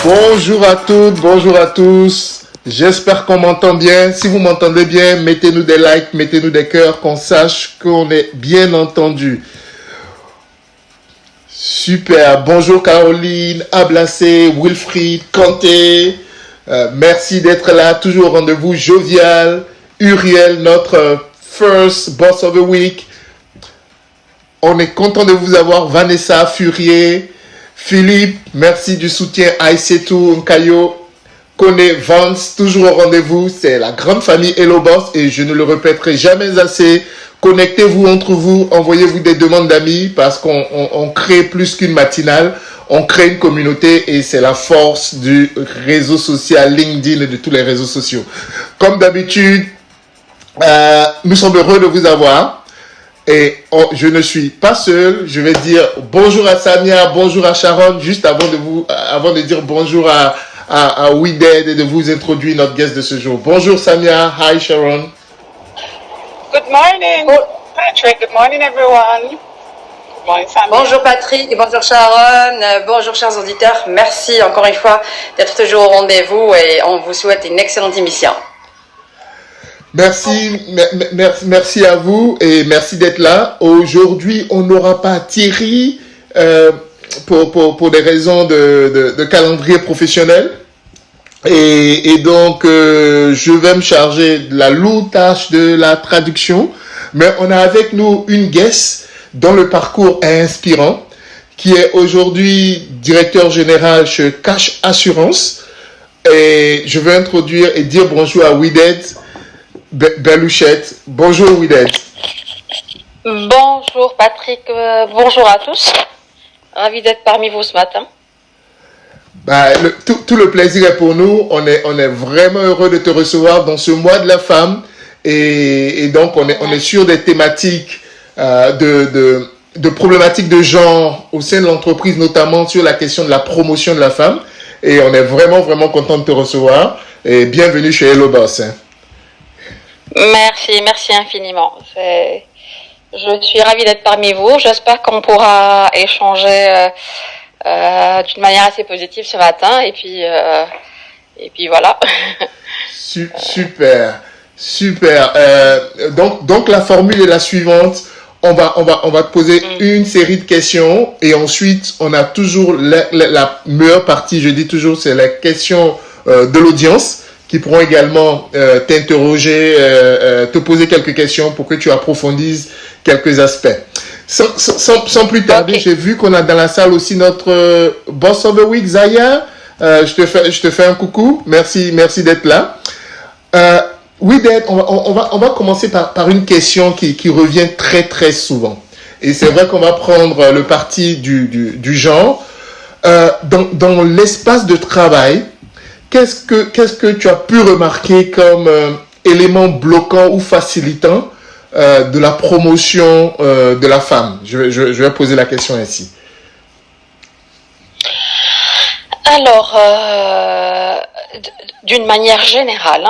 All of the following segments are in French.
Bonjour à toutes, bonjour à tous. J'espère qu'on m'entend bien. Si vous m'entendez bien, mettez-nous des likes, mettez-nous des cœurs, qu'on sache qu'on est bien entendu. Super. Bonjour Caroline, Ablacé, Wilfried, Kanté. Merci d'être là, toujours au rendez-vous jovial. Uriel, notre first boss of the week. On est content de vous avoir. Vanessa, Furier, Philippe, merci du soutien. Aïssetou, Nkayo, Kone, Vance, toujours au rendez-vous. C'est la grande famille Hello Boss et je ne le répéterai jamais assez. Connectez-vous entre vous, envoyez-vous des demandes d'amis parce qu'on crée plus qu'une matinale. On crée une communauté et c'est la force du réseau social LinkedIn et de tous les réseaux sociaux. Comme d'habitude, nous sommes heureux de vous avoir. Et je ne suis pas seul. Je vais dire bonjour à Samia, bonjour à Sharon, juste avant de dire bonjour à We Dead et de vous introduire notre guest de ce jour. Bonjour Samia, hi Sharon. Good morning, Patrick. Good morning, everyone. Good morning, Samia. Bonjour Patrick, bonjour Sharon, bonjour chers auditeurs. Merci encore une fois d'être toujours au rendez-vous et on vous souhaite une excellente émission. Merci à vous et merci d'être là. Aujourd'hui, on n'aura pas Thierry pour des raisons de calendrier professionnel. Et donc, je vais me charger de la lourde tâche de la traduction. Mais on a avec nous une guest dont le parcours est inspirant, qui est aujourd'hui directeur général chez Cash Assurance. Et je vais introduire et dire bonjour à Wided Belouchette. Bonjour Wided. Bonjour Patrick, bonjour à tous. Ravi d'être parmi vous ce matin. Tout le plaisir est pour nous. On est vraiment heureux de te recevoir dans ce mois de la femme. Et donc, on est sur des thématiques de problématiques de genre au sein de l'entreprise, notamment sur la question de la promotion de la femme. Et on est vraiment, vraiment content de te recevoir. Et bienvenue chez Hello Boss. Merci infiniment. Je suis ravie d'être parmi vous. J'espère qu'on pourra échanger d'une manière assez positive ce matin. Et puis voilà. Super. Donc la formule est la suivante. On va te poser une série de questions et ensuite on a toujours la meilleure partie. Je dis toujours, c'est la question de l'audience, qui pourront également t'interroger, te poser quelques questions pour que tu approfondisses quelques aspects. Sans plus tarder, okay. J'ai vu qu'on a dans la salle aussi notre Boss of the Week, Zaya. Je te fais un coucou. Merci d'être là. Oui, on va commencer par une question qui revient très, très souvent. Et c'est vrai qu'on va prendre le parti du genre. Dans l'espace de travail, qu'est-ce que tu as pu remarquer comme élément bloquant ou facilitant de la promotion de la femme? Je vais poser la question ainsi. Alors, d'une manière générale,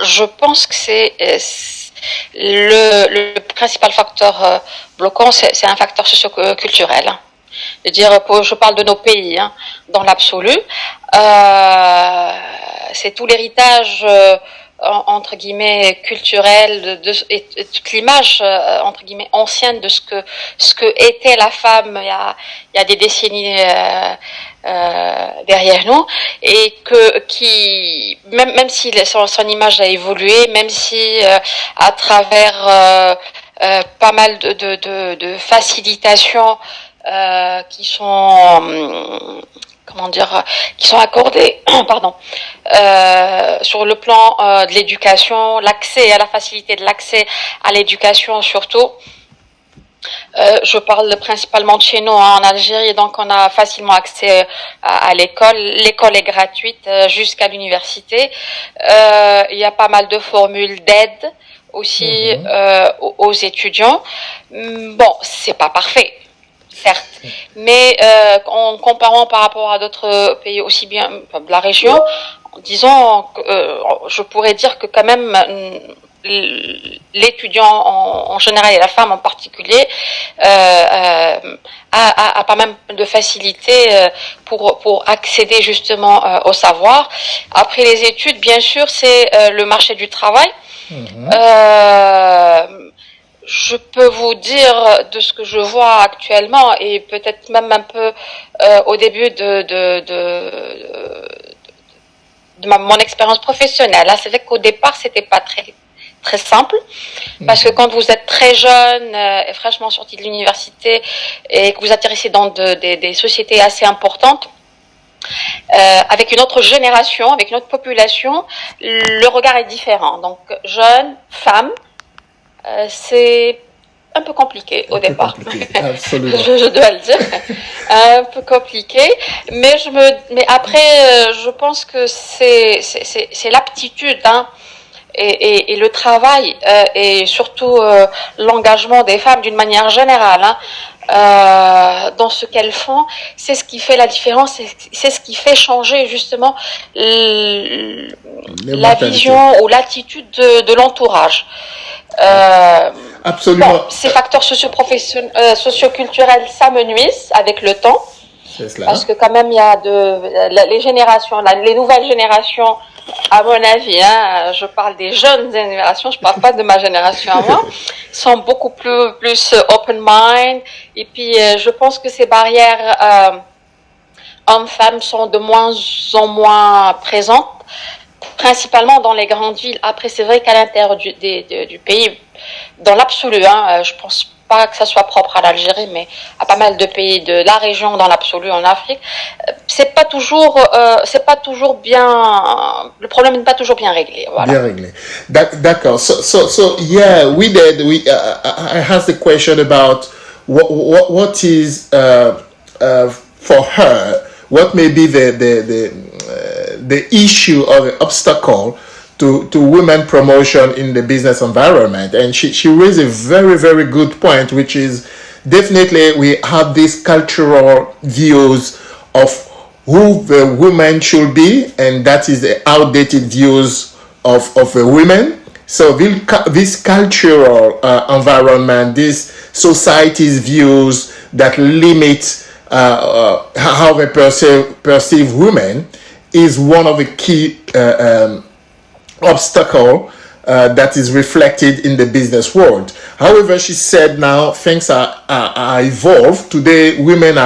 je pense que c'est le principal facteur bloquant, c'est un facteur socio-culturel. Je parle de nos pays, dans l'absolu. C'est tout l'héritage entre guillemets culturel et toute l'image entre guillemets ancienne de ce que était la femme il y a des décennies derrière nous, et qui même si son image a évolué, même si à travers pas mal de facilitations qui sont qui sont accordées sur le plan de l'éducation, l'accès à la facilité de l'accès à l'éducation surtout. Je parle principalement de chez nous en Algérie, donc on a facilement accès à l'école. L'école est gratuite jusqu'à l'université. Il y a pas mal de formules d'aide aussi aux étudiants. Bon, c'est pas parfait, certes, mais en comparant par rapport à d'autres pays aussi bien de la région, disons, je pourrais dire que quand même l'étudiant en général et la femme en particulier a pas même de facilité pour accéder justement au savoir. Après les études, bien sûr, c'est le marché du travail. Je peux vous dire de ce que je vois actuellement et peut-être même un peu au début de mon expérience professionnelle. Là, c'est vrai qu'au départ, c'était pas très simple parce que quand vous êtes très jeune et fraîchement sorti de l'université et que vous atterrissez dans des sociétés assez importantes, avec une autre génération, avec une autre population, le regard est différent. Donc, jeune, femme, c'est un peu compliqué au départ. Absolument. je dois le dire. Un peu compliqué. Mais après, je pense que c'est l'aptitude, hein, et le travail, et surtout l'engagement des femmes d'une manière générale, hein, dans ce qu'elles font, c'est ce qui fait la différence, c'est ce qui fait changer justement la vision ou l'attitude de l'entourage. Absolument. Bon, ces facteurs socioculturels s'amenuisent avec le temps, C'est cela. parce que quand même il y a les générations, les nouvelles générations, à mon avis, hein, je parle des jeunes générations, je parle pas de ma génération à moi, sont beaucoup plus open mind, et puis je pense que ces barrières hommes-femmes sont de moins en moins présentes, principalement dans les grandes villes. Après, c'est vrai qu'à l'intérieur du pays, dans l'absolu, hein, je pense pas que ça soit propre à l'Algérie, mais à pas mal de pays de la région dans l'absolu en Afrique, c'est pas toujours bien, le problème n'est pas toujours bien réglé. Voilà. Bien réglé. D'accord. So yeah, I asked the question about what is for her, what may be the issue or the obstacle to women promotion in the business environment. And she raised a very, very good point, which is definitely we have these cultural views of who the woman should be, and that is the outdated views of the women. So this cultural environment, this society's views that limit how they perceive women is one of the key obstacle that is reflected in the business world. However, she said now things are evolved. Today, women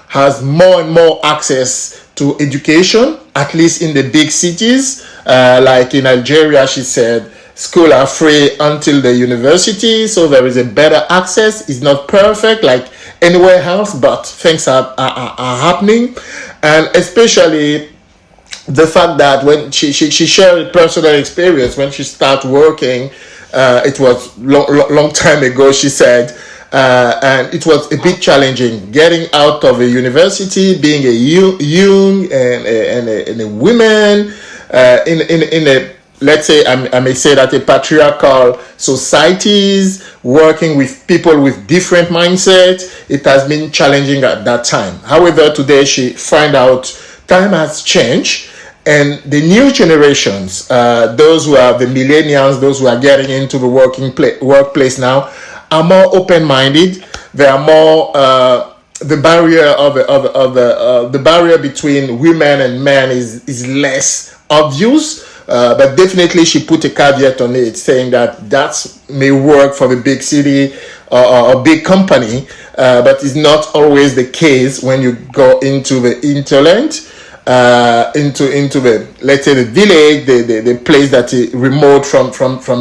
has more and more access to education, at least in the big cities. Like in Algeria, she said, schools are free until the university, so there is a better access. It's not perfect like anywhere else, but things are happening. And especially the fact that when she shared a personal experience when she started working, it was long time ago, she said, and it was a bit challenging getting out of a university, being a young and a woman in a, let's say, I may say that a patriarchal societies, working with people with different mindsets, it has been challenging at that time. However, today she find out time has changed, and the new generations, those who are the millennials, those who are getting into the workplace now, are more open-minded. They are more the barrier the barrier between women and men is less obvious. But definitely she put a caveat on it, saying that may work for the big city or a big company, but it's not always the case when you go into the hinterland, into the, let's say, the village, the place that is remote from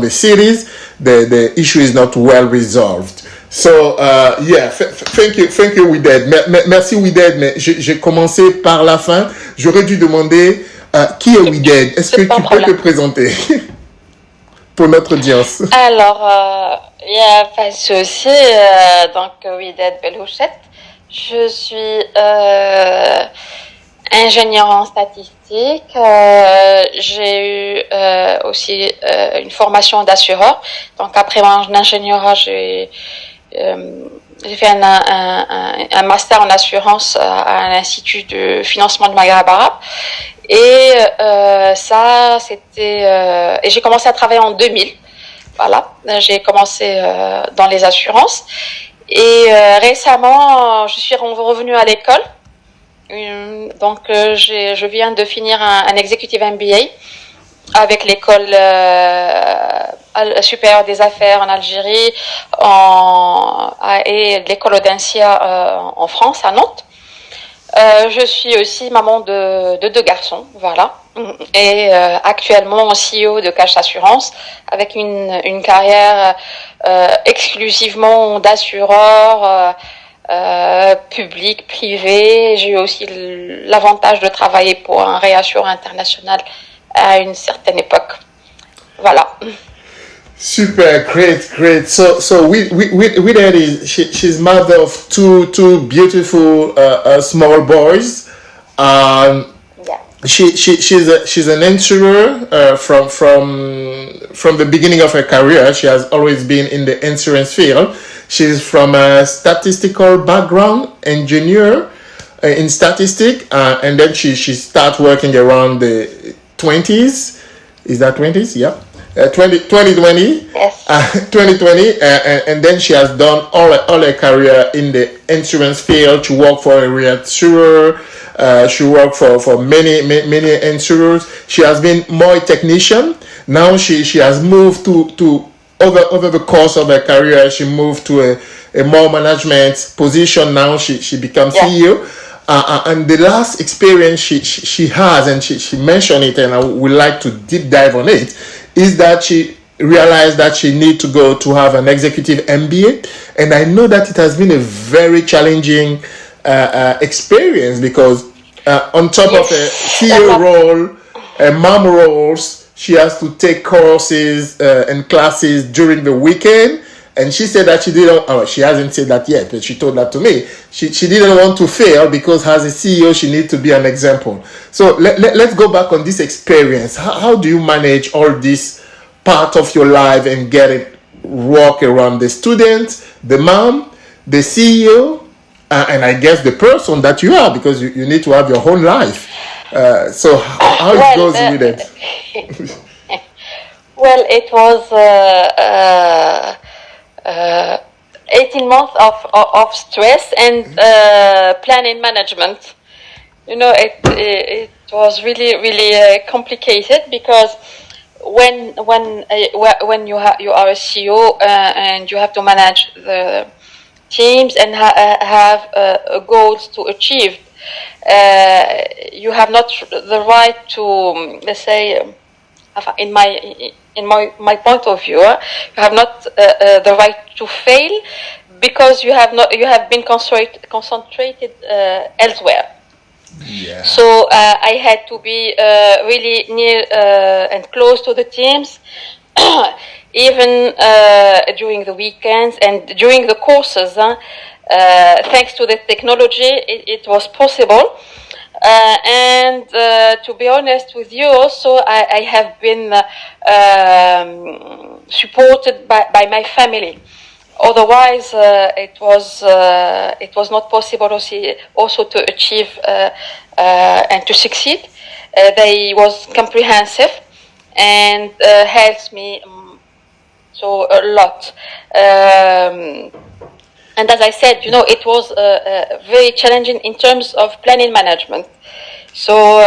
the cities. The issue is not well resolved. So thank you Wided. Merci Wided, mais j'ai commencé par la fin. J'aurais dû demander qui est Wided. Est-ce que tu peux te présenter pour notre audience? Alors, il n'y a pas de souci. Donc, Wided Belhouchet. Je suis ingénieur en statistique. J'ai eu aussi une formation d'assureur. Donc, après mon ingénierat, j'ai fait un master en assurance à l'Institut de financement du Maghreb arabe. Et ça, c'était... et j'ai commencé à travailler en 2000. Voilà, j'ai commencé dans les assurances. Et récemment, je suis revenue à l'école. Donc, je viens de finir un Executive MBA avec l'école supérieure des affaires en Algérie et l'école Audencia en France, à Nantes. Je suis aussi maman de 2 garçons, voilà. Et actuellement CEO de Cash Assurance avec une carrière exclusivement d'assureur public, privé. J'ai eu aussi l'avantage de travailler pour un réassureur international à une certaine époque. Voilà. Super, great. So with Eddie, she's mother of two beautiful small boys. Yeah. She's an insurer from the beginning of her career. She has always been in the insurance field. She's from a statistical background, engineer in statistics, and then she started working around the 20s. Is that 20s? Yeah. 2020. Yes. 2020, and then she has done all her career in the insurance field. She worked for a reinsurer. She worked for many insurers. She has been more a technician. Now she has moved to over the course of her career. She moved to a more management position. Now she becomes CEO. And the last experience she has, and she mentioned it, and I would like to deep dive on it, is that she realized that she need to go to have an executive MBA. And I know that it has been a very challenging experience because on top of a CEO role, a mom roles, she has to take courses and classes during the weekend. And she said that she didn't, she hasn't said that yet, but she told that to me. She didn't want to fail because as a CEO, she needs to be an example. So let's go back on this experience. How do you manage all this part of your life and get it work around the student, the mom, the CEO, and I guess the person that you are, because you need to have your own life. So how it goes with it? Well, it was 18 months of stress and planning management. You know, it was really complicated because when you are a CEO and you have to manage the teams and have goals to achieve, you have not the right to, let's say, in my point of view, you have not the right to fail because you have been concentrated elsewhere. Yeah. So I had to be really near and close to the teams, even during the weekends and during the courses. Thanks to the technology, it was possible. And to be honest with you, also I have been supported by my family. Otherwise, it was not possible also to achieve and to succeed. They was comprehensive and helped me so a lot. And as I said, you know, it was very challenging in terms of planning management. So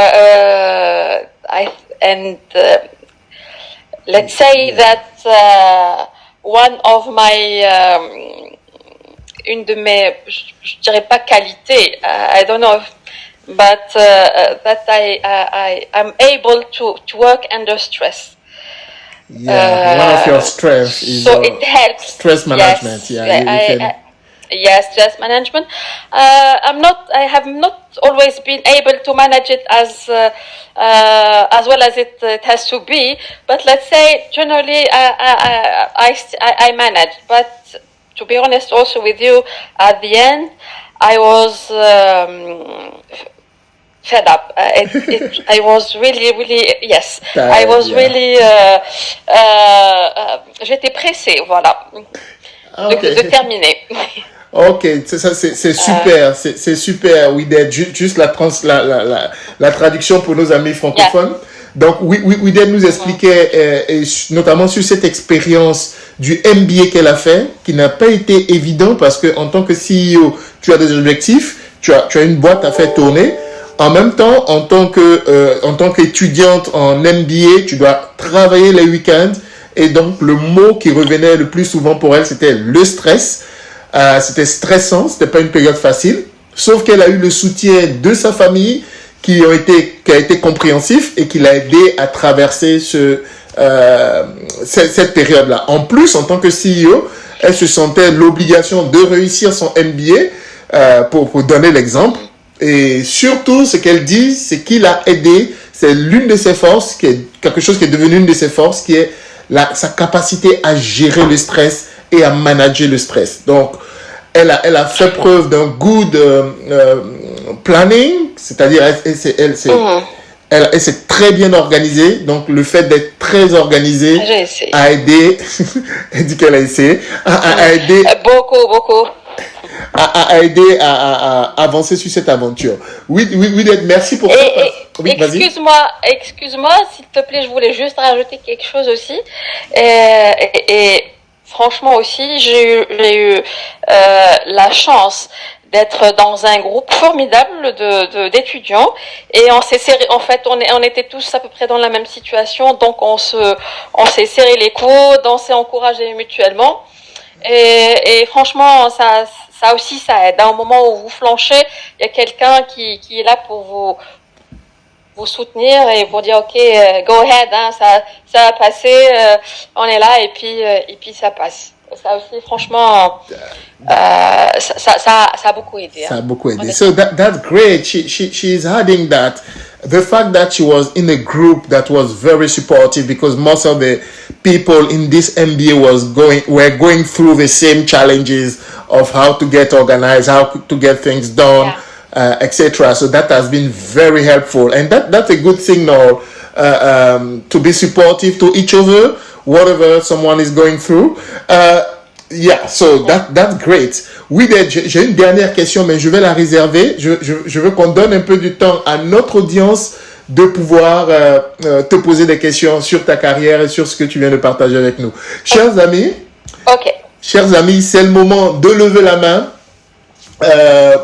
let's say that one of my une de mes, je dirais pas qualités, I don't know, but that I am able to work under stress. Yeah, one of your strengths is so it helps. Stress management. Yes, yes, stress management. I have not always been able to manage it as well as it has to be. But let's say generally I manage. But to be honest, also with you, at the end, I was fed up. I was really, yes. I was really. J'étais pressée, voilà, de terminer. Ok, c'est super, c'est super. Oui, juste la traduction pour nos amis francophones. Donc, Widen nous expliquait, et notamment sur cette expérience du MBA qu'elle a fait, qui n'a pas été évident parce que en tant que CEO, tu as des objectifs, tu as une boîte à faire tourner. En même temps, en tant qu'étudiante en MBA, tu dois travailler les week-ends. Et donc, le mot qui revenait le plus souvent pour elle, c'était le stress. C'était stressant, c'était pas une période facile. Sauf qu'elle a eu le soutien de sa famille qui a été compréhensif et qui l'a aidé à traverser cette période-là. En plus, en tant que CEO, elle se sentait l'obligation de réussir son MBA, pour donner l'exemple. Et surtout, ce qu'elle dit, c'est qu'il a aidé, c'est l'une de ses forces, quelque chose qui est devenu une de ses forces, qui est sa capacité à gérer le stress et à manager le stress. Donc, elle a fait preuve d'un good planning, c'est-à-dire elle s'est très bien organisée. Donc, le fait d'être très organisée a aidé, elle dit qu'elle a essayé, a aidé beaucoup. a aidé à avancer sur cette aventure. Oui, merci pour ça. Oui, excuse-moi, s'il te plaît, je voulais juste rajouter quelque chose aussi. Et franchement aussi, j'ai eu la chance d'être dans un groupe formidable d'étudiants et on s'est serré, en fait on était tous à peu près dans la même situation, donc on s'est serré les coudes, on s'est encouragé mutuellement et franchement ça aussi ça aide. À un moment où vous flanchez, il y a quelqu'un qui est là pour vous soutenir et pour dire ok, go ahead, hein, ça va passer, on est là et puis ça passe. Ça aussi, franchement, ça a beaucoup aidé. Ça a beaucoup aidé. So that's great. She's adding that the fact that she was in a group that was very supportive because most of the people in this MBA were going through the same challenges of how to get organized, how to get things done, etc. So that has been very helpful, and that's a good signal to be supportive to each other, whatever someone is going through. So that's great. Oui, j'ai une dernière question, mais je vais la réserver. Je veux qu'on donne un peu du temps à notre audience de pouvoir te poser des questions sur ta carrière et sur ce que tu viens de partager avec nous. Chers amis, c'est le moment de lever la main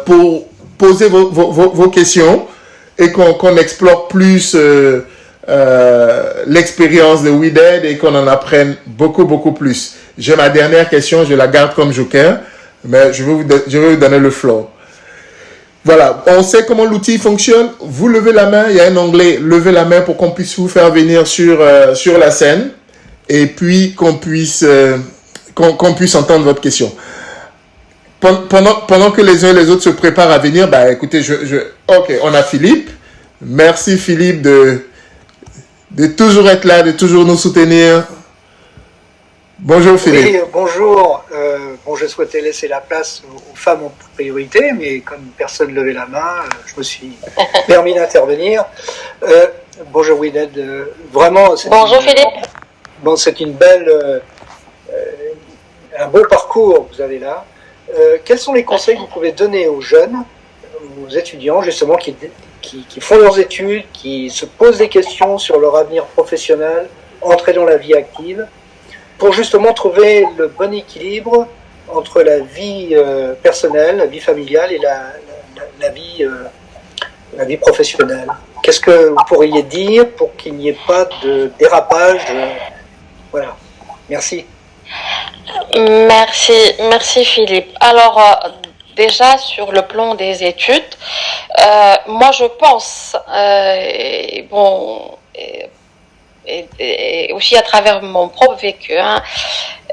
pour poser vos questions et qu'on explore plus l'expérience de WeDead et qu'on en apprenne beaucoup plus. J'ai ma dernière question, je la garde comme joker, mais je vais vous donner le floor. Voilà, on sait comment l'outil fonctionne. Vous levez la main, il y a un onglet levez la main pour qu'on puisse vous faire venir sur la scène et puis qu'on puisse entendre votre question. Pendant que les uns et les autres se préparent à venir, écoutez, ok, on a Philippe. Merci Philippe de toujours être là, de toujours nous soutenir. Bonjour Philippe. Oui, bonjour. Je souhaitais laisser la place aux femmes en priorité, mais comme personne ne levait la main, je me suis permis d'intervenir. Bonjour WeDead. Vraiment. Bonjour Philippe. Bon, c'est une belle, un beau parcours que vous avez là. Quels sont les conseils que vous pouvez donner aux jeunes, aux étudiants justement qui font leurs études, qui se posent des questions sur leur avenir professionnel, entrer dans la vie active, pour justement trouver le bon équilibre entre la vie personnelle, la vie familiale et la vie professionnelle. Qu'est-ce que vous pourriez dire pour qu'il n'y ait pas de dérapage Voilà, merci. Merci Philippe. Alors déjà sur le plan des études, moi je pense, et aussi à travers mon propre vécu,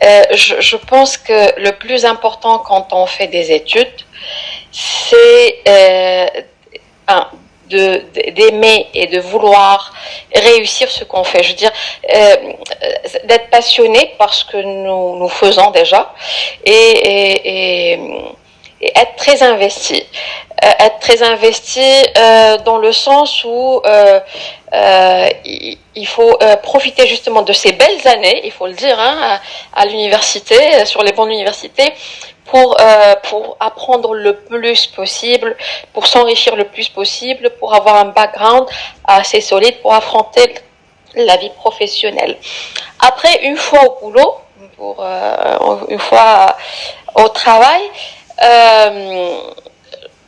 je pense que le plus important quand on fait des études, c'est d'aimer et de vouloir réussir ce qu'on fait. Je veux dire, d'être passionné par ce que nous faisons déjà et être très investi. Être très investi dans le sens où il faut profiter justement de ces belles années, il faut le dire, à l'université, sur les bancs de l'université, pour apprendre le plus possible, pour s'enrichir le plus possible, pour avoir un background assez solide, pour affronter la vie professionnelle. Après, une fois au boulot, une fois au travail,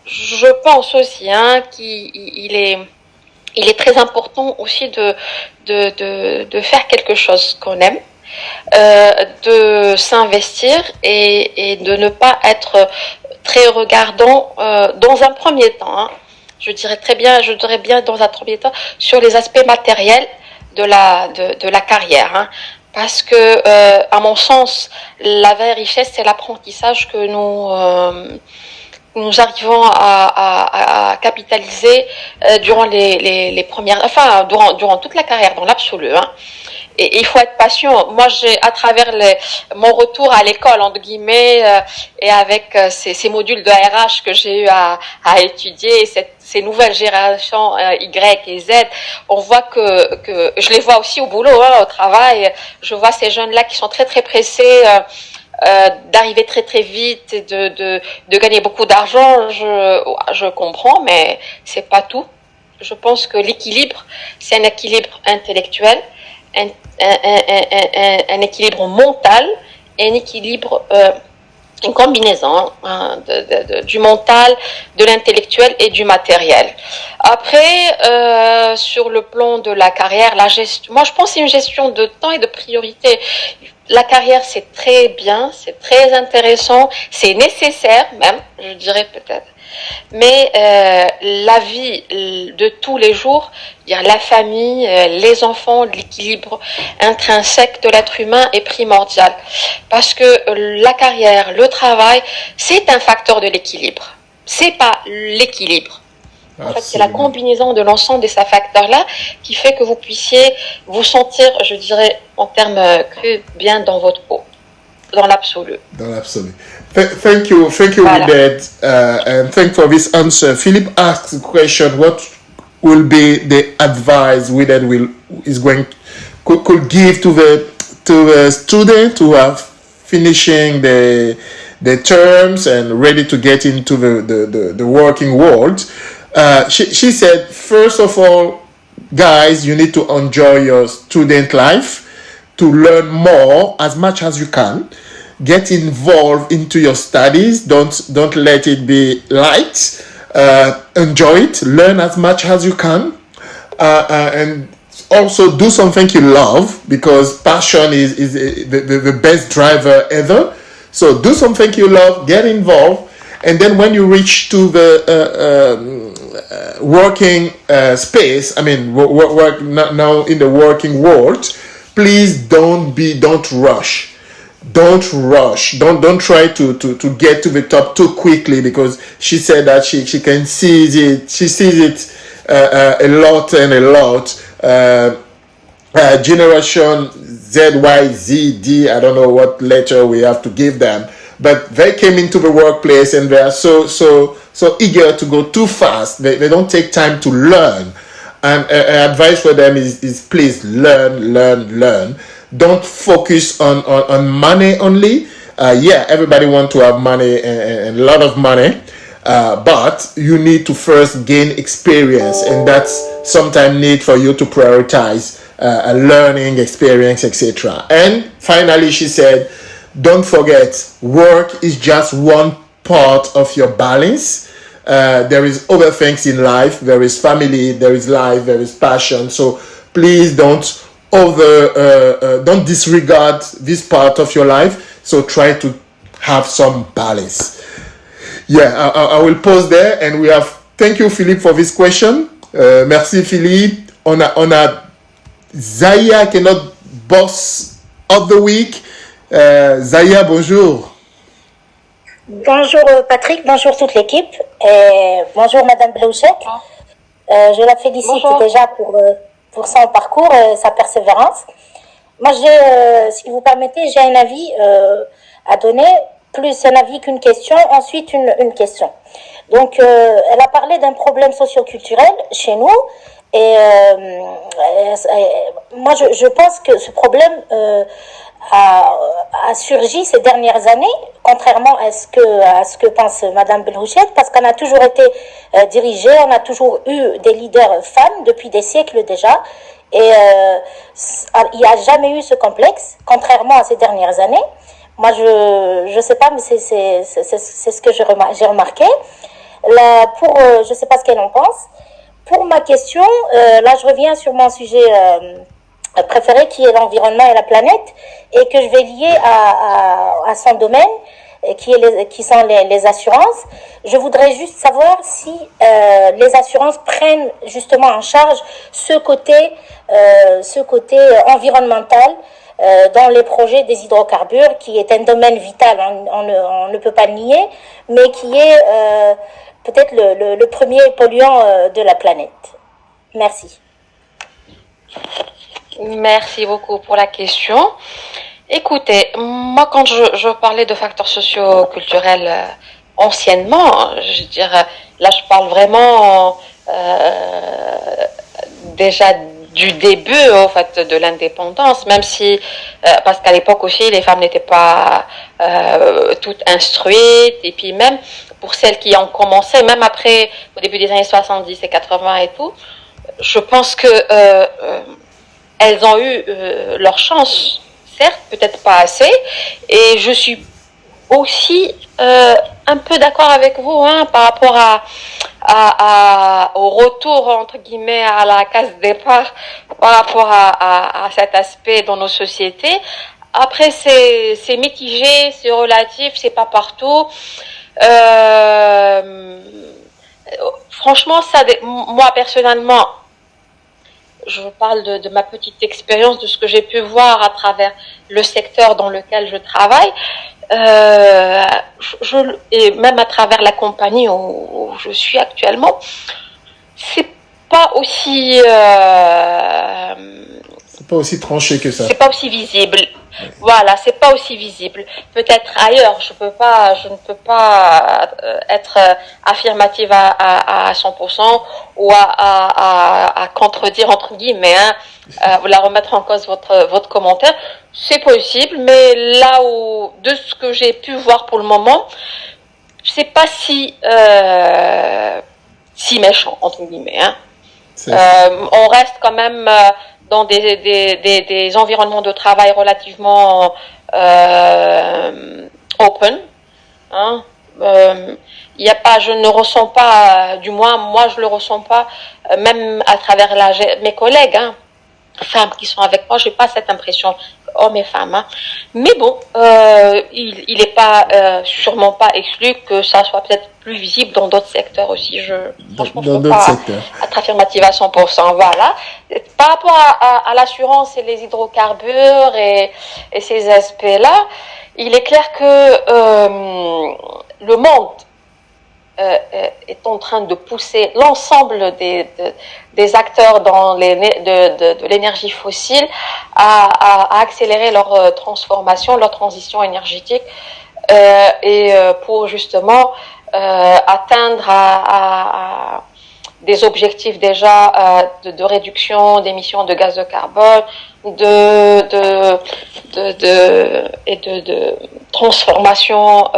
je pense aussi qu'il est très important aussi de faire quelque chose qu'on aime, de s'investir et de ne pas être très regardant dans un premier temps. Je dirais bien dans un premier temps sur les aspects matériels de la carrière. Parce que, à mon sens, la vraie richesse, c'est l'apprentissage que nous arrivons à capitaliser durant les premières, enfin durant toute la carrière, dans l'absolu. Et il faut être patient. Moi, à travers mon retour à l'école, entre guillemets, et avec ces modules de RH que j'ai eu à étudier, ces nouvelles générations Y et Z, on voit que je les vois aussi au boulot, au travail. Je vois ces jeunes-là qui sont très très pressés d'arriver très très vite et de gagner beaucoup d'argent. Je comprends, mais c'est pas tout. Je pense que l'équilibre, c'est un équilibre intellectuel, un équilibre mental et un équilibre, une combinaison du mental, de l'intellectuel et du matériel. Après, sur le plan de la carrière, la gestion, moi je pense que c'est une gestion de temps et de priorité. La carrière, c'est très bien, c'est très intéressant, c'est nécessaire même, je dirais peut-être. Mais la vie de tous les jours, la famille, les enfants, l'équilibre intrinsèque de l'être humain est primordial. Parce que la carrière, le travail, c'est un facteur de l'équilibre. C'est pas l'équilibre. En fait, c'est la combinaison de l'ensemble de ces facteurs-là qui fait que vous puissiez vous sentir, je dirais, en termes crus, bien dans votre peau. Dans l'absolu. Dans l'absolu. Thank you, Voilà. Wided, and thank for this answer. Philip asked the question: what will be the advice Wided could give to the student who are finishing the terms and ready to get into the working world? She said, first of all, guys, you need to enjoy your student life, to learn more as much as you can. Get involved into your studies. Don't let it be light. Enjoy it. Learn as much as you can, and also do something you love, because passion is the best driver ever. So do something you love. Get involved, and then when you reach to the working space, I mean, work now in the working world, please don't rush. Don't rush. Don't try to get to the top too quickly, because she said that she can see it. She sees it a lot. Generation Z, Y, Z, D. I don't know what letter we have to give them, but they came into the workplace and they are so eager to go too fast. They don't take time to learn. And advice for them is please learn. Don't focus on money only. Everybody wants to have money and a lot of money, but you need to first gain experience, and that's sometimes need for you to prioritize learning, experience, etc. And finally, she said, don't forget, work is just one part of your balance. There is other things in life. There is family, there is life, there is passion. So please don't disregard this part of your life. So try to have some balance. I will pause there, and we have. Thank you, Philippe, for this question. Merci, Philippe. On a Zaya qui est notre boss of the week. Zaya, bonjour. Bonjour Patrick, bonjour toute l'équipe, et bonjour Madame Blouchek. Je la félicite déjà pour son parcours et sa persévérance. Moi, si vous permettez, j'ai un avis à donner, plus un avis qu'une question, ensuite une question. Donc, elle a parlé d'un problème socio-culturel chez nous, et moi, je pense que ce problème a surgi ces dernières années, contrairement à ce que pense Madame Belouchette, parce qu'on a toujours été dirigé, on a toujours eu des leaders femmes depuis des siècles déjà, Et il n'y a jamais eu ce complexe, contrairement à ces dernières années. Moi, je sais pas, mais c'est ce que j'ai remarqué. Là, je sais pas ce qu'elle en pense. Pour ma question, là, je reviens sur mon sujet préféré, qui est l'environnement et la planète, et que je vais lier à son domaine, qui sont les assurances. Je voudrais juste savoir si les assurances prennent justement en charge ce côté environnemental dans les projets des hydrocarbures, qui est un domaine vital, on ne peut pas le nier, mais qui est peut-être le premier polluant de la planète. Merci. Merci beaucoup pour la question. Écoutez, moi quand je parlais de facteurs socio-culturels anciennement, je veux dire, là je parle vraiment déjà du début en fait de l'indépendance, même si parce qu'à l'époque aussi les femmes n'étaient pas toutes instruites, et puis même pour celles qui ont commencé, même après au début des années 70 et 80 et tout, je pense que elles ont eu leur chance, certes, peut-être pas assez, et je suis aussi un peu d'accord avec vous par rapport au retour, entre guillemets, à la case départ, par rapport à cet aspect dans nos sociétés. Après, c'est mitigé, c'est relatif, c'est pas partout. Franchement, moi personnellement, je parle de ma petite expérience, de ce que j'ai pu voir à travers le secteur dans lequel je travaille, et même à travers la compagnie où je suis actuellement. C'est pas aussi tranché que ça. C'est pas aussi visible. Voilà, c'est pas aussi visible. Peut-être ailleurs, je ne peux pas être affirmative à 100% ou à contredire entre guillemets, la remettre en cause votre commentaire. C'est possible, mais là où, de ce que j'ai pu voir pour le moment, c'est pas si méchant entre guillemets. On reste quand même dans des environnements de travail relativement open. Y a pas, je ne ressens pas, du moins moi je le ressens pas, même à travers mes collègues, femmes qui sont avec moi, j'ai pas cette impression, hommes et femmes. Mais bon, il est pas sûrement pas exclu que ça soit peut-être plus visible dans d'autres secteurs aussi. Franchement, je ne peux pas être affirmative à 100%. Voilà. Par rapport à l'assurance et les hydrocarbures et ces aspects-là, il est clair que le monde est en train de pousser l'ensemble des acteurs de l'énergie fossile à accélérer leur transformation, leur transition énergétique, et pour justement atteindre à des objectifs déjà de réduction d'émissions de gaz de carbone, et de transformation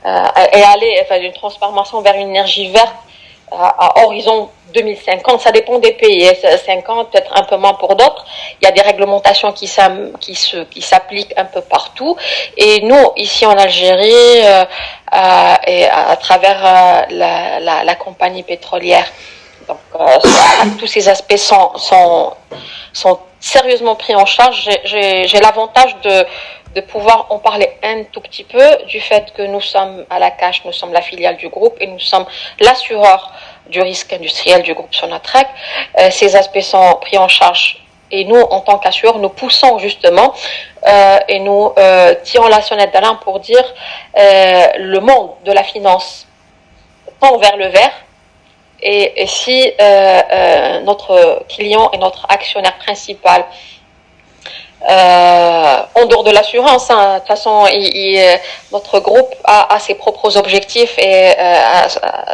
et aller d'une transformation vers une énergie verte à horizon 2050. Ça dépend des pays, 50 peut-être un peu moins pour d'autres. Il y a des réglementations qui s'appliquent un peu partout, et nous ici en Algérie et à travers la compagnie pétrolière, donc tous ces aspects sont sérieusement pris en charge. J'ai l'avantage de pouvoir en parler un tout petit peu du fait que nous sommes à la CACH, nous sommes la filiale du groupe et nous sommes l'assureur du risque industriel du groupe Sonatrach. Ces aspects sont pris en charge et nous, en tant qu'assureurs, nous poussons justement et nous tirons la sonnette d'alarme pour dire le monde de la finance tend vers le vert. Et si notre client et notre actionnaire principal, en dehors de l'assurance, de toute façon, notre groupe a ses propres objectifs et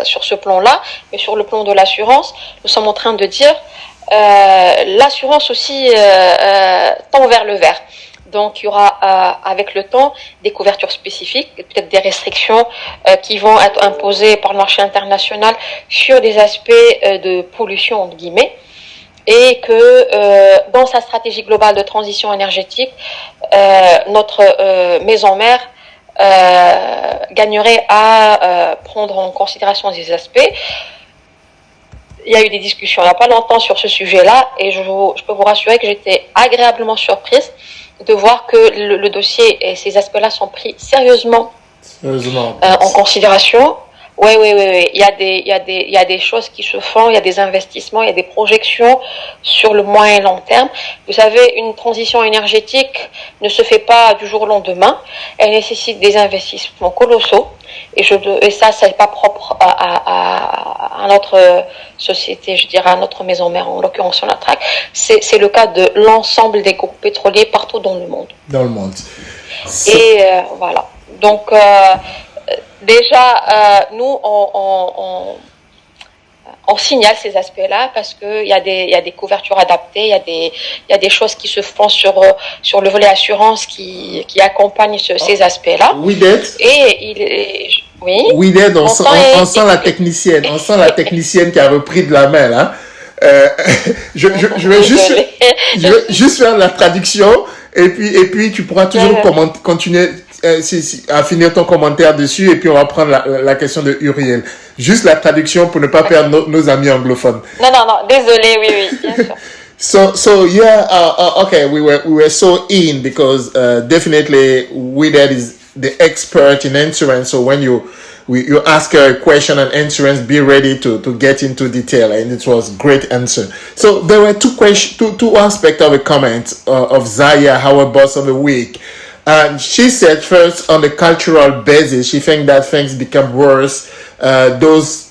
sur ce plan-là, mais sur le plan de l'assurance, nous sommes en train de dire l'assurance aussi tend vers le vert. Donc il y aura avec le temps des couvertures spécifiques, peut-être des restrictions qui vont être imposées par le marché international sur des aspects de pollution entre guillemets. et que dans sa stratégie globale de transition énergétique, notre maison mère gagnerait à prendre en considération ces aspects. Il y a eu des discussions il n'y a pas longtemps sur ce sujet-là et je peux vous rassurer que j'étais agréablement surprise de voir que le dossier et ces aspects-là sont pris sérieusement en considération. Oui. Il y a des choses qui se font, il y a des investissements, il y a des projections sur le moyen et long terme. Vous savez, une transition énergétique ne se fait pas du jour au lendemain. Elle nécessite des investissements colossaux. Et ça, c'est pas propre à notre société, je dirais à notre maison mère, en l'occurrence Sonatrach. C'est le cas de l'ensemble des groupes pétroliers partout dans le monde. Dans le monde. Et voilà. Donc, déjà, nous, on signale ces aspects-là parce qu'il y a des couvertures adaptées, il y a des choses qui se font sur le volet assurance qui accompagnent ces aspects-là. Oui. On sent la technicienne, qui a repris de la main là. Je vais juste faire la traduction et puis tu pourras toujours continuer à finir ton commentaire dessus et puis on va prendre la question de Uriel. Juste la traduction pour ne pas perdre nos amis anglophones. Non, désolé, oui, bien sûr. So yeah, okay, we were so in because definitely Widad is the expert in insurance. So when you ask her a question on insurance, be ready to get into detail, and it was great answer. So there were two aspects of a comment of Zaya, our boss of the week. And she said first on the cultural basis, she think that things become worse those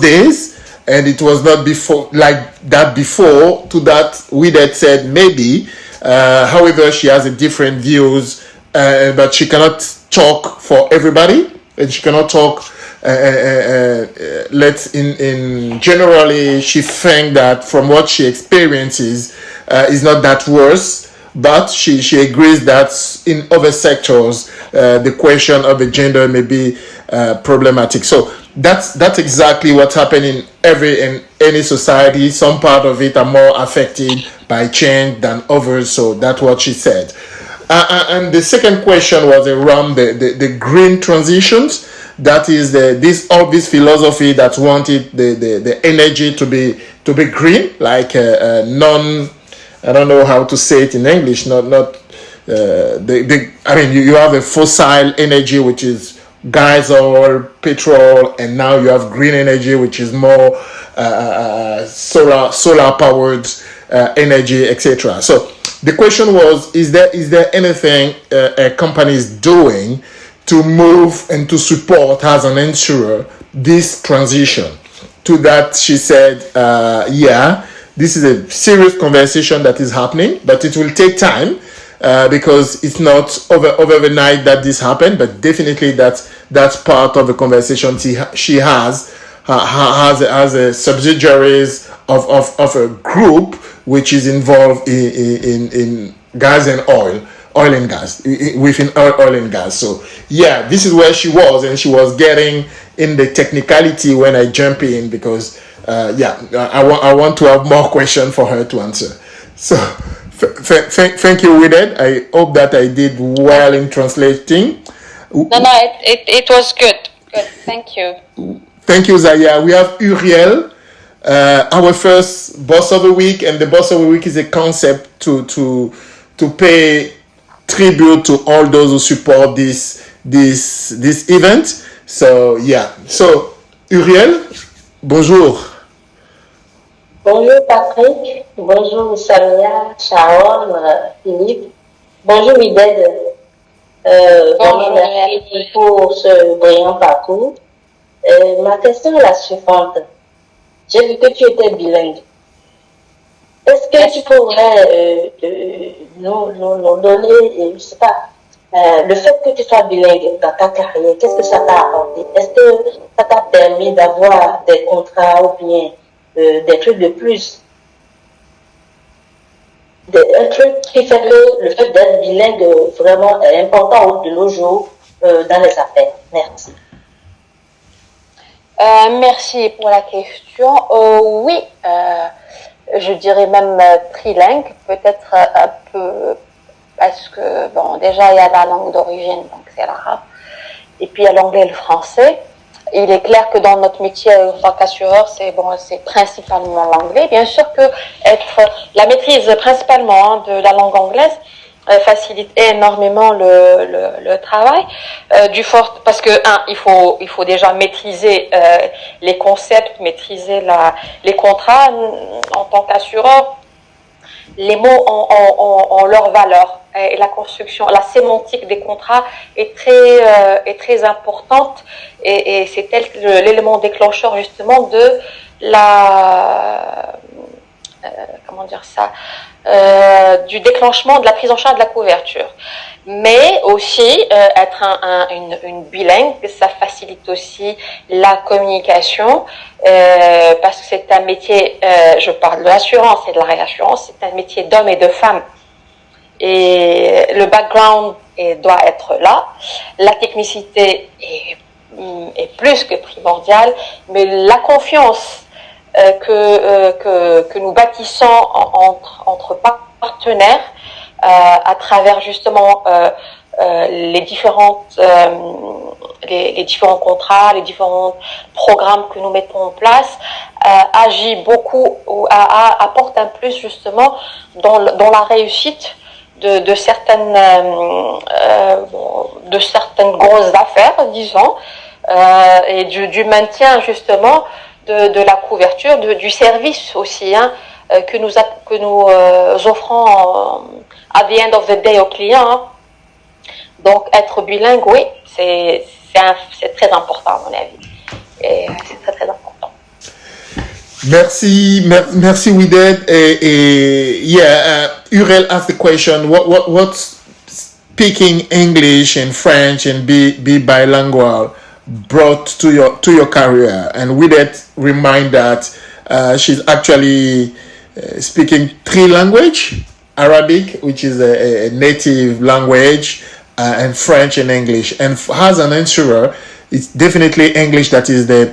days, and it was not before like that before. To that, Widad said maybe. However, she has a different views, but she cannot talk for everybody, and she cannot talk. In generally, she think that from what she experiences, is not that worse. But she agrees that in other sectors, the question of the gender may be problematic. So that's exactly what's happening in any society. Some part of it are more affected by change than others. So that's what she said. And the second question was around the green transitions. That is this philosophy that wanted the energy to be green, like I don't know how to say it in English. You have a fossil energy, which is gas, oil, petrol, and now you have green energy, which is more solar powered energy, etc. So the question was: is there anything a company is doing to move and to support as an insurer this transition? To that, she said, yeah. This is a serious conversation that is happening, but it will take time because it's not overnight that this happened. But definitely, that's part of the conversation she has a subsidiaries of a group which is involved in gas and oil and gas within oil and gas. So yeah, this is where she was, and she was getting in the technicality when I jump in because. I want to have more questions for her to answer. So, thank you, Widad. I hope that I did well in translating. No, it was good. Good, thank you. Thank you, Zaya. We have Uriel, our first boss of the week, and the boss of the week is a concept to pay tribute to all those who support this event. So yeah. So Uriel, bonjour. Bonjour Patrick, bonjour Samia, Sharon, Philippe, bonjour Widad. Bonjour, merci pour ce brillant parcours. Ma question est la suivante. J'ai vu que tu étais bilingue. Est-ce que tu pourrais nous donner, je sais pas, le fait que tu sois bilingue dans ta carrière, qu'est-ce que ça t'a apporté? Est-ce que ça t'a permis d'avoir des contrats ou bien des trucs de plus, un truc qui fait que le fait d'être bilingue vraiment est important de nos jours dans les affaires. Merci. Merci pour la question. Oui, je dirais même trilingue, peut-être un peu, parce que, bon, déjà, il y a la langue d'origine, donc c'est l'arabe, et puis il y a l'anglais et le français. Il est clair que dans notre métier en tant qu'assureur, c'est principalement l'anglais. Bien sûr que la maîtrise principalement de la langue anglaise facilite énormément le travail parce que il faut déjà maîtriser les concepts, maîtriser les contrats en tant qu'assureur. Les mots ont leur valeur et la construction, la sémantique des contrats est très importante et c'est l'élément déclencheur justement de du déclenchement de la prise en charge de la couverture. Mais aussi être une bilingue, ça facilite aussi la communication parce que c'est un métier, je parle de l'assurance et de la réassurance, c'est un métier d'hommes et de femmes. Et le background doit être là. La technicité est plus que primordiale, mais la confiance que nous bâtissons entre partenaires à travers justement les différents contrats, les différents programmes que nous mettons en place, agit beaucoup ou apporte un plus justement dans la réussite de certaines grosses affaires, disons, et du maintien justement de la couverture, du service aussi, que nous offrons at the end of the day aux clients. Hein. Donc être bilingue, oui, c'est très important à mon avis. Et c'est très très important. Merci Wided. Uriel asked the question, what speaking English and French and be bilingual brought to your career? And Wided remind that she's actually speaking 3 languages, Arabic, which is a native language, and French and English. And as an insurer, it's definitely English that is the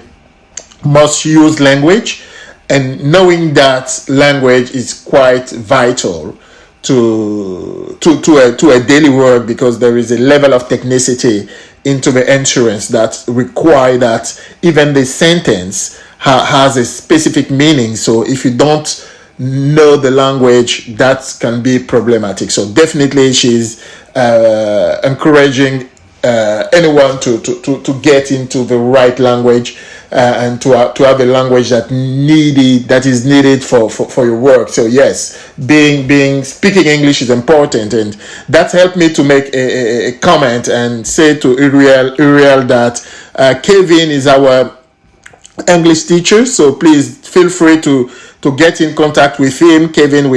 most used language. And knowing that language is quite vital to a daily work, because there is a level of technicity into the insurance that require that even the sentence has a specific meaning. So if you don't know the language, that can be problematic. So definitely she's encouraging anyone to get into the right language and to have a language that is needed for your work. So yes, speaking English is important, and that helped me to make a comment and say to Uriel that Kevin is our English teacher, so please feel free to get in contact with him. Kevin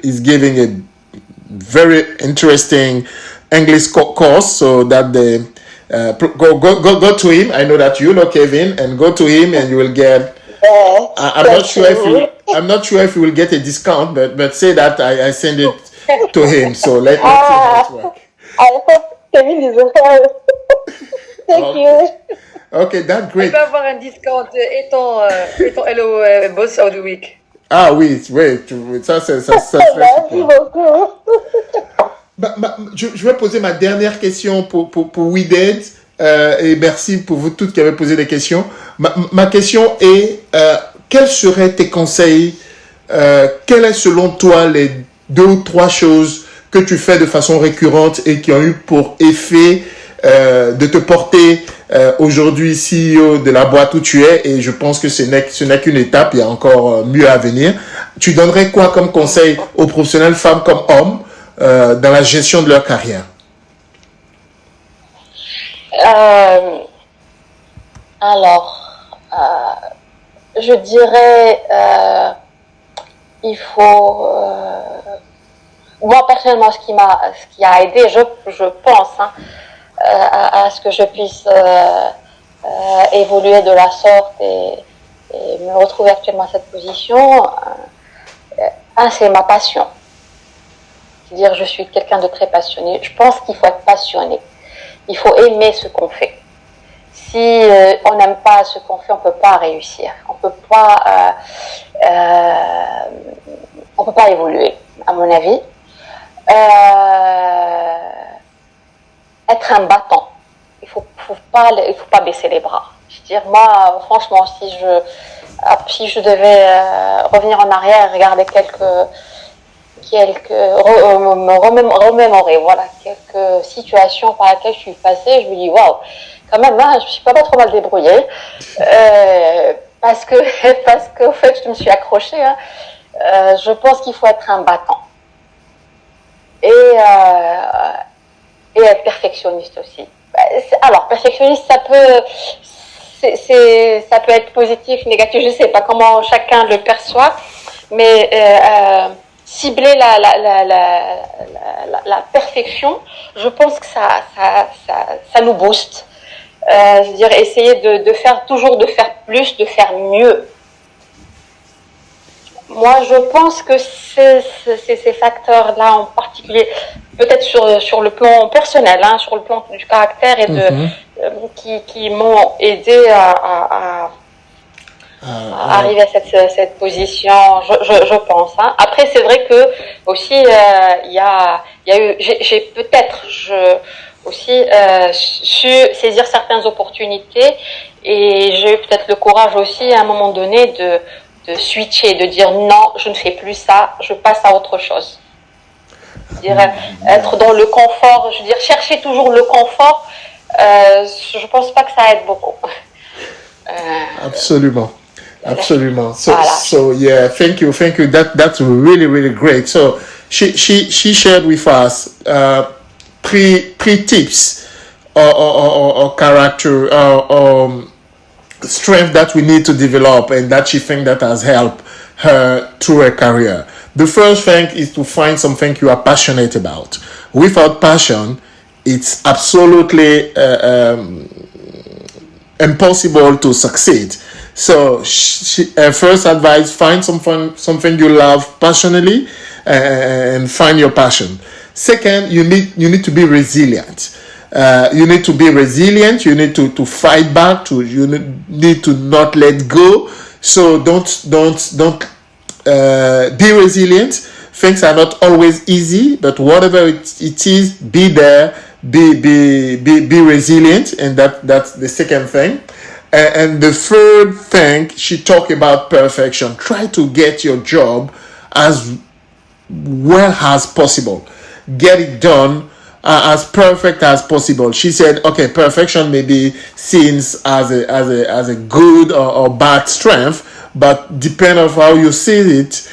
is giving a very interesting English course, so that go to him. I know that you know Kevin, and go to him, and you will get. I'm not sure if you will get a discount, but say that I send it to him. So let's see how it works. I hope Kevin is okay. Thank you. Okay, that's great. Il va avoir un discount étant Hello Boss of the Week. Ah oui, ça c'est ça. Merci beaucoup. Je vais poser ma dernière question pour Wided, et merci pour vous toutes qui avez posé des questions. Ma question est, quels seraient tes conseils? Quelles est selon toi les 2 ou 3 choses que tu fais de façon récurrente et qui ont eu pour effet de te porter aujourd'hui CEO de la boîte où tu es? Et je pense que ce n'est qu'une étape, il y a encore mieux à venir. Tu donnerais quoi comme conseil aux professionnels, femmes comme hommes, dans la gestion de leur carrière? Je dirais il faut moi personnellement ce qui a aidé, je pense à ce que je puisse évoluer de la sorte et me retrouver actuellement à cette position, c'est ma passion. C'est-à-dire, je suis quelqu'un de très passionné. Je pense qu'il faut être passionné. Il faut aimer ce qu'on fait. Si on n'aime pas ce qu'on fait, on ne peut pas réussir. On ne peut pas on peut pas évoluer, à mon avis. Être un bâton. Il faut pas baisser les bras. Je veux dire, moi, franchement, si je devais revenir en arrière et regarder me remémorer, voilà, quelques situations par lesquelles je suis passée, je me dis, waouh, quand même, hein, je suis pas trop mal débrouillée, parce que au fait, je me suis accrochée, hein. Je pense qu'il faut être un battant et être perfectionniste aussi. Alors, perfectionniste, ça peut être positif, négatif, je sais pas comment chacun le perçoit, mais cibler la perfection, je pense que ça nous booste. C'est-à-dire essayer de faire plus, de faire mieux. Moi, je pense que ces facteurs-là en particulier, peut-être sur le plan personnel, hein, sur le plan du caractère et qui m'ont aidé à arriver à cette position, je pense. Hein. Après, c'est vrai que aussi il y a eu, j'ai peut-être aussi su saisir certaines opportunités et j'ai eu peut-être le courage aussi à un moment donné de switcher, de dire non, je ne fais plus ça, je passe à autre chose. C'est-à-dire être dans le confort, je veux dire chercher toujours le confort, je pense pas que ça aide beaucoup. Absolument. Absolument. Voilà. So yeah, thank you. That's really, really great. So she shared with us three tips or character or strength that we need to develop and that she thinks that has helped her through her career. The first thing is to find something you are passionate about. Without passion, it's absolutely impossible to succeed. So her first advice, find something you love passionately and find your passion. Second, you need to be resilient. You need to be resilient. You need to fight back. You need to not let go. So don't be resilient. Things are not always easy, but whatever it is, be there. Be resilient, and that's the second thing. And the third thing, she talked about perfection. Try to get your job as well as possible. Get it done as perfect as possible. She said, okay, perfection may be seen as a good or bad strength, but depending on how you see it,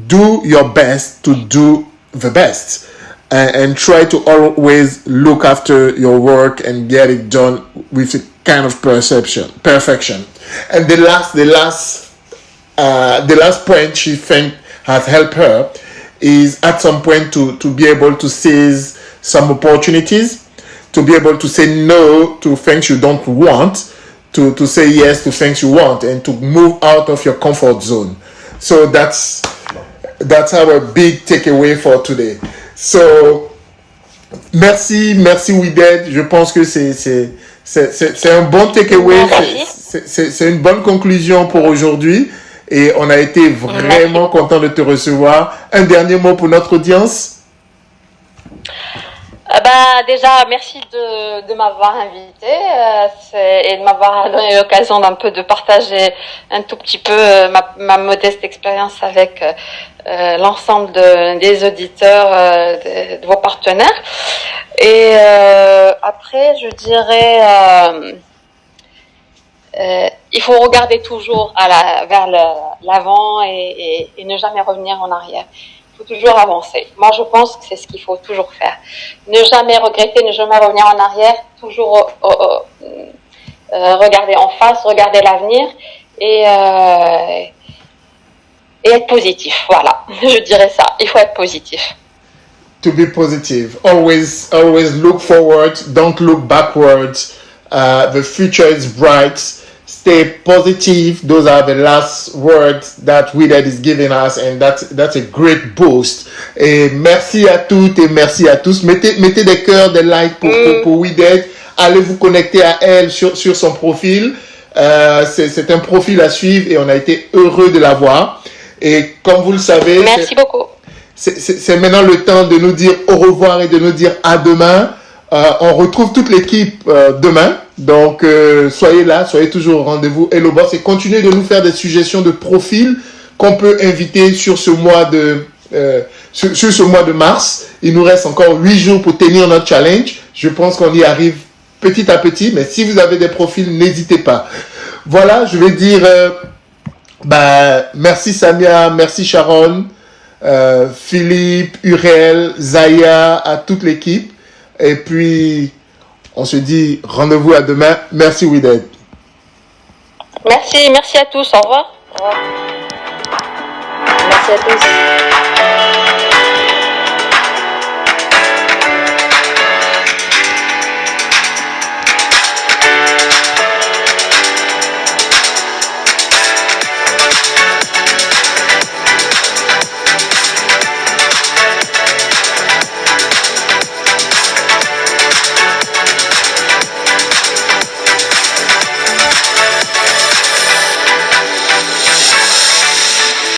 do your best to do the best. And try to always look after your work and get it done with a kind of perfection. And the last point she think has helped her is at some point to be able to seize some opportunities, to be able to say no to things you don't want, to say yes to things you want, and to move out of your comfort zone. So that's our big takeaway for today. So, merci Wided. Je pense que c'est un bon takeaway. C'est une bonne conclusion pour aujourd'hui. Et on a été vraiment content de te recevoir. Un dernier mot pour notre audience. Déjà, merci de m'avoir invité et de m'avoir donné l'occasion d'un peu de partager un tout petit peu ma modeste expérience avec l'ensemble des auditeurs, de vos partenaires. Et après, je dirais, il faut regarder toujours vers l'avant et ne jamais revenir en arrière. Il faut toujours avancer. Moi, je pense que c'est ce qu'il faut toujours faire. Ne jamais regretter, ne jamais revenir en arrière, toujours regarder en face, regarder l'avenir et être positif. Voilà, je dirais ça. Il faut être positif. To be positive. Always look forward. Don't look backwards. The future is bright. Stay positive. Those are the last words that Wided is giving us, and that's a great boost. Et merci à toutes et merci à tous. Mettez des cœurs, des likes pour Wided. Allez vous connecter à elle sur son profil. C'est un profil à suivre et on a été heureux de la voir. Et comme vous le savez, Merci beaucoup. c'est maintenant le temps de nous dire au revoir et de nous dire à demain. On retrouve toute l'équipe demain. Donc, soyez là, soyez toujours au rendez-vous Hello Boss et continuez de nous faire des suggestions de profils qu'on peut inviter sur ce mois de sur ce mois de mars. Il nous reste encore 8 jours pour tenir notre challenge. Je pense qu'on y arrive petit à petit, mais si vous avez des profils, n'hésitez pas. Voilà, je vais dire merci Samia, merci Sharon, Philippe, Uriel, Zaya, à toute l'équipe. Et puis, on se dit rendez-vous à demain. Merci Wided. Merci à tous. Au revoir. Merci à tous.